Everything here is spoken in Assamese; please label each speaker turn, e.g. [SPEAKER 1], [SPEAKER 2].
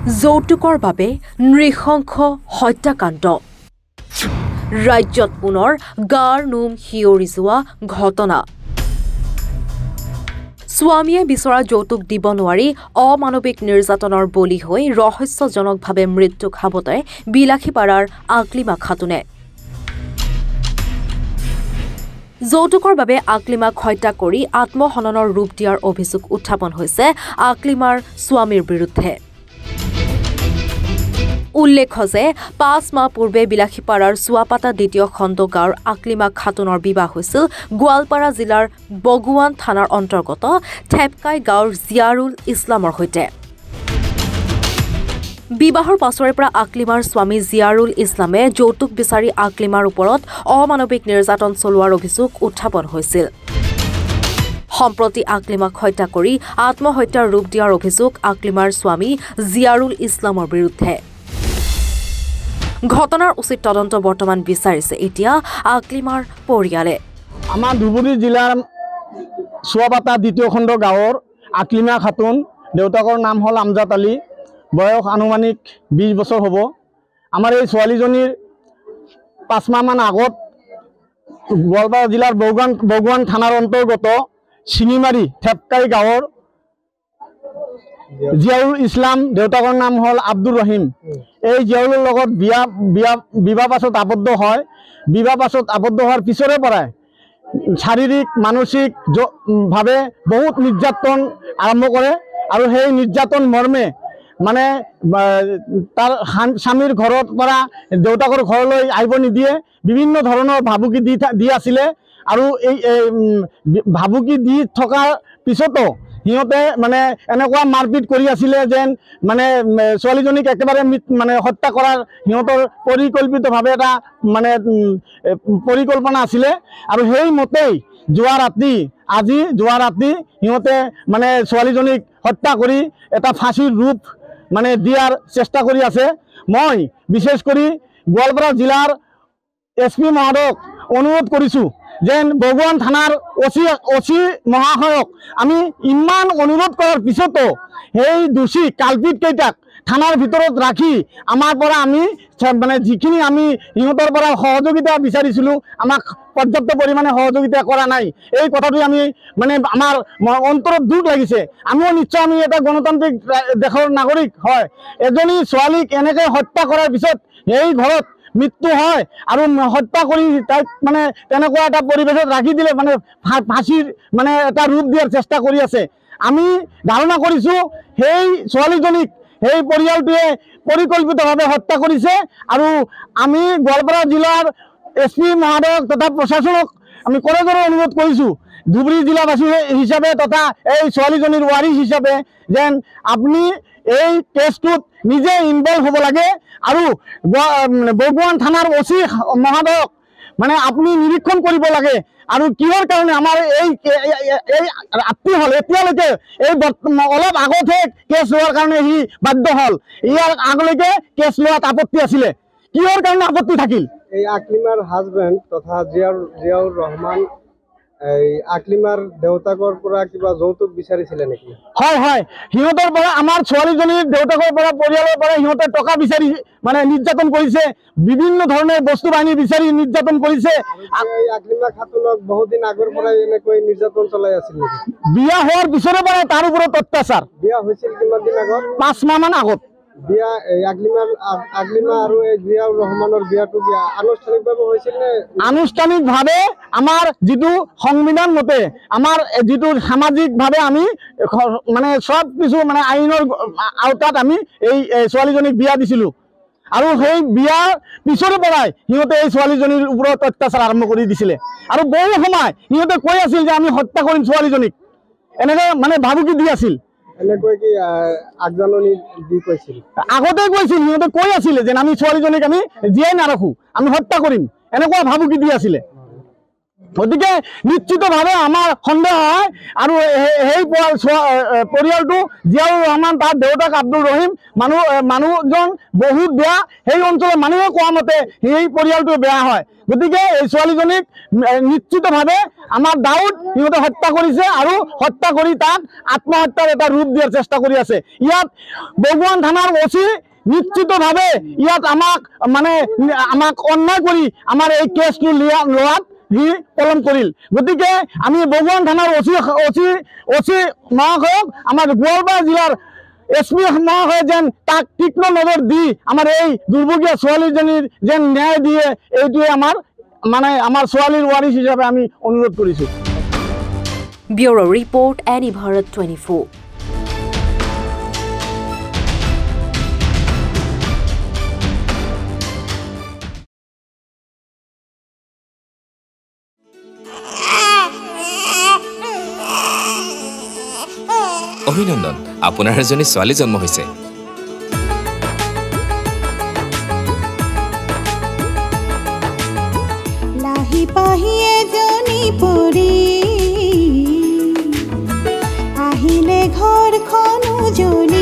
[SPEAKER 1] যৌতুকৰ বাবে নৃশংস হত্যাকাণ্ড ৰাজ্যত পুনৰ গাৰ নোম হিয়ৰি যোৱা ঘটনা স্বামীয়ে বিচৰা যৌতুক দিব নোৱাৰি অমানৱিক নিৰ্যাতনৰ বলি হৈ ৰহস্যজনকভাৱে মৃত্যু খাবতে বিলাসীপাৰাৰ আকলিমা খাতুনে যৌতুকৰ বাবে আকলিমাক হত্যা কৰি আত্মহননৰ ৰূপ দিয়াৰ অভিযোগ উত্থাপন হৈছে আকলিমাৰ স্বামীৰ বিৰুদ্ধে উল্লেখ্য যে ৫ মাহ পূৰ্বে বিলাসীপাৰাৰ চুৱাপাতা দ্বিতীয় খণ্ড গাঁৱৰ আকলিমা খাতুনৰ বিবাহ হৈছিল গোৱালপাৰা জিলাৰ বগুৱান থানাৰ অন্তৰ্গত থেপকাই গাঁৱৰ জিয়াৰুল ইছলামৰ সৈতে বিবাহৰ পাছৰে পৰা আকলিমাৰ স্বামী জিয়াৰুল ইছলামে যৌতুক বিচাৰি আকলিমাৰ ওপৰত অমানৱিক নিৰ্যাতন চলোৱাৰ অভিযোগ উত্থাপন হৈছিল সম্প্ৰতি আকলিমাক হত্যা কৰি আত্মহত্যাৰ ৰূপ দিয়াৰ অভিযোগ আকলিমাৰ স্বামী জিয়াৰুল ইছলামৰ বিৰুদ্ধে ঘটনাৰ উচিত তদন্ত বৰ্তমান বিচাৰিছে এতিয়া আকলিমাৰ পৰিয়ালে
[SPEAKER 2] আমাৰ ধুবুৰী জিলাৰ চুৱাপাতা দ্বিতীয় খণ্ড গাঁৱৰ আকলিমা খাতুন দেউতাকৰ নাম হ'ল আমজাদ আলী বয়স আনুমানিক 20 বছৰ হ'ব আমাৰ এই ছোৱালীজনীৰ 5 মাহমান আগত গোৱালপাৰা জিলাৰ বগুৱান থানাৰ অন্তৰ্গত চিঙিমাৰী থেপকাই গাঁৱৰ জিয়াউল ইছলাম দেউতাকৰ নাম হ'ল আব্দুৰ ৰহিম এই জিয়াউলৰ লগত বিবাহ পাছত আবদ্ধ হয় বিবাহ পাছত আবদ্ধ হোৱাৰ পিছৰে পৰাই শাৰীৰিক মানসিক ভাৱে বহুত নিৰ্যাতন আৰম্ভ কৰে আৰু সেই নিৰ্যাতন মৰ্মে মানে তাৰ স্বামীৰ ঘৰৰ পৰা দেউতাকৰ ঘৰলৈ আহিব নিদিয়ে বিভিন্ন ধৰণৰ ভাবুকি দি আছিলে আৰু এই ভাবুকি দি থকাৰ পিছতো সিহঁতে মানে এনেকুৱা মাৰপিট কৰি আছিলে যেন মানে ছোৱালীজনীক একেবাৰে মানে হত্যা কৰাৰ সিহঁতৰ পৰিকল্পিতভাৱে এটা মানে পৰিকল্পনা আছিলে আৰু সেই মতেই যোৱা ৰাতি সিহঁতে মানে ছোৱালীজনীক হত্যা কৰি এটা ফাঁসিৰ ৰূপ মানে দিয়াৰ চেষ্টা কৰি আছে মই বিশেষ কৰি গোৱালপাৰা জিলাৰ SP মহোদয়ক অনুৰোধ কৰিছোঁ যেন বগুৱান থানাৰ অচি মহাশয়ক আমি ইমান অনুৰোধ কৰাৰ পিছতো সেই দোষী কালপিত কেইটাক থানাৰ ভিতৰত ৰাখি আমাৰ পৰা আমি মানে যিখিনি আমি সিহঁতৰ পৰা সহযোগিতা বিচাৰিছিলোঁ আমাক পৰ্যাপ্ত পৰিমাণে সহযোগিতা কৰা নাই এই কথাটো আমি মানে আমাৰ অন্তৰত দুখ লাগিছে আমিও নিশ্চয় আমি এটা গণতান্ত্ৰিক দেশৰ নাগৰিক হয় এজনী ছোৱালীক এনেকৈ হত্যা কৰাৰ পিছত এই ঘৰত মৃত্যু হয় আৰু হত্যা কৰি তাইক মানে তেনেকুৱা এটা পৰিৱেশত ৰাখি দিলে মানে ফাঁসিৰ মানে এটা ৰূপ দিয়াৰ চেষ্টা কৰি আছে আমি ধাৰণা কৰিছোঁ সেই ছোৱালীজনীক সেই পৰিয়ালটোৱে পৰিকল্পিতভাৱে হত্যা কৰিছে আৰু আমি গোৱালপাৰা জিলাৰ SP মহোদয়ক তথা প্ৰশাসনক আমি কৰজোৰে অনুৰোধ কৰিছোঁ ধুবুৰী জিলাবাসী হিচাপে তথা এই ছোৱালীজনীৰ ৱাৰিছ হিচাপে যেন আপুনি এই কেছটোত নিজে ইনভলভ হ'ব লাগে আৰু বগুৱান থানাৰ অচি মহোদয়ক মানে আপুনি নিৰীক্ষণ কৰিব লাগে আৰু কিহৰ কাৰণে আমাৰ এই ৰাতি হ'ল এতিয়ালৈকে এই অলপ আগতহে কেছ লোৱাৰ কাৰণে সি বাধ্য হ'ল ইয়াৰ আগলৈকে কেছ লোৱাত আপত্তি আছিলে কিহৰ কাৰণে আপত্তি থাকিল
[SPEAKER 3] এই আকলিমাৰ হাজবেণ্ড তথা জিয়াউৰ ৰহমান এই আকলিমাৰ দেউতাকৰ পৰা কিবা যৌতুক বিচাৰিছিলে নেকি
[SPEAKER 2] হয় সিহঁতৰ পৰা আমাৰ ছোৱালীজনীৰ দেউতাকৰ পৰা পৰিয়ালৰ পৰা সিহঁতে টকা বিচাৰি মানে নিৰ্যাতন কৰিছে বিভিন্ন ধৰণৰ বস্তু বাহিনী বিচাৰি নিৰ্যাতন কৰিছে
[SPEAKER 3] আকলিমা খাতুনক বহুত দিন আগৰ পৰাই এনেকৈ নিৰ্যাতন চলাই আছিল নেকি
[SPEAKER 2] বিয়া হোৱাৰ পিছৰে পৰা তাৰ ওপৰত অত্যাচাৰ
[SPEAKER 3] বিয়া হৈছিল কিমান দিন আগত
[SPEAKER 2] 5 মাহমান আগত
[SPEAKER 3] বিয়া আকলিমা আৰু এই জিয়াউৰ ৰহমানৰ বিয়াটো আনুষ্ঠানিকভাৱে হৈছিল নে
[SPEAKER 2] আনুষ্ঠানিকভাৱে আমাৰ যিটো সংবিধান মতে আমাৰ যিটো সামাজিকভাৱে আমি মানে সব কিছু মানে আইনৰ আওতাত আমি এই ছোৱালীজনীক বিয়া দিছিলোঁ আৰু সেই বিয়াৰ পিছৰে পৰাই সিহঁতে এই ছোৱালীজনীৰ ওপৰত অত্যাচাৰ আৰম্ভ কৰি দিছিলে আৰু বহু সময় সিহঁতে কৈ আছিল যে আমি হত্যা কৰিম ছোৱালীজনীক এনেকৈ মানে ভাবুকি দি আছিল
[SPEAKER 3] এনেকৈ কি আগজাননী দি কৈছিল
[SPEAKER 2] আগতে কৈছিল সিহঁতে কৈ আছিলে যে আমি ছোৱালীজনীক আমি জীয়াই নাৰাখোঁ আমি হত্যা কৰিম এনেকুৱা ভাবুকি দি আছিলে গতিকে নিশ্চিতভাৱে আমাৰ সন্দেহ হয় আৰু সেই পৰিয়ালটো জিয়াউৰ ৰহমান তাৰ দেউতাক আব্দুল ৰহিম মানুহজন বহুত বেয়া সেই অঞ্চলৰ মানুহে কোৱা মতে সেই পৰিয়ালটো বেয়া হয় গতিকে এই ছোৱালীজনীক নিশ্চিতভাৱে আমাৰ দাউদ সিহঁতে হত্যা কৰিছে আৰু হত্যা কৰি তাক আত্মহত্যাৰ এটা ৰূপ দিয়াৰ চেষ্টা কৰি আছে ইয়াত বগুৱান থানাৰ ওসি নিশ্চিতভাৱে ইয়াত আমাক অন্যায় কৰি আমাৰ এই কেছটো লোৱাত সি পলম কৰিল গতিকে আমি বগুৱান থানাৰ ওসি মহাশয়ক আমাৰ গোৱালপাৰা জিলাৰ SP মহাশয়ে যেন তাক তীক্ষ্ণ নজৰ দি আমাৰ এই দুৰ্ভগীয়া ছোৱালীজনীৰ যেন ন্যায় দিয়ে এইটোৱে আমাৰ ছোৱালীৰ ৱাৰিছ হিচাপে আমি অনুৰোধ কৰিছোঁ
[SPEAKER 1] ব্যুৰো ৰিপৰ্ট এনি ভাৰত 24
[SPEAKER 4] অভিনন্দন আপোনাৰ এজনী ছোৱালী জন্ম হৈছে
[SPEAKER 5] লাহি পাহি এজনী পৰি আহিলে ঘৰখন উজলি